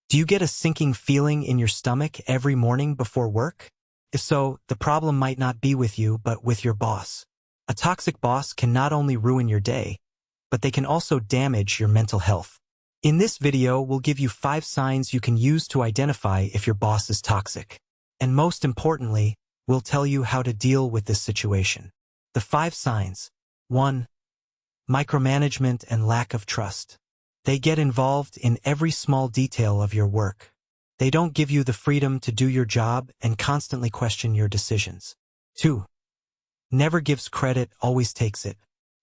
Do you get a sinking feeling in your stomach every morning before work? If so, the problem might not be with you but with your boss. A toxic boss can not only ruin your day, but they can also damage your mental health. In this video, we'll give you 5 signs you can use to identify if your boss is toxic. And most importantly, we'll tell you how to deal with this situation. The 5 signs. 1. Micromanagement and lack of trust. They get involved in every small detail of your work. They don't give you the freedom to do your job and constantly question your decisions. 2. Never gives credit, always takes it.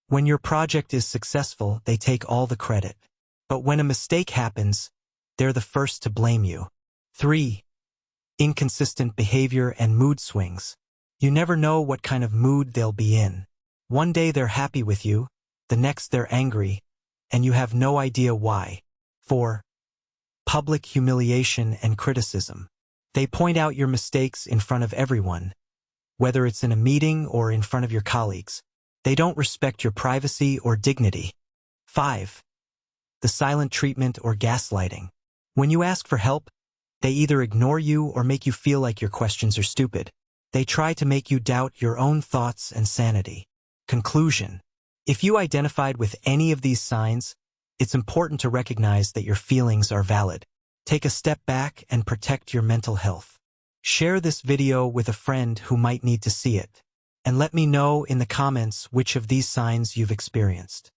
When your project is successful, they take all the credit. But when a mistake happens, they're the first to blame you. 3. Inconsistent behavior and mood swings. You never know what kind of mood they'll be in. One day they're happy with you, the next they're angry, and you have no idea why. 4. Public humiliation and criticism. They point out your mistakes in front of everyone, whether it's in a meeting or in front of your colleagues. They don't respect your privacy or dignity. 5. The silent treatment or gaslighting. When you ask for help, they either ignore you or make you feel like your questions are stupid. They try to make you doubt your own thoughts and sanity. Conclusion. If you identified with any of these signs, it's important to recognize that your feelings are valid. Take a step back and protect your mental health. Share this video with a friend who might need to see it. And let me know in the comments which of these signs you've experienced.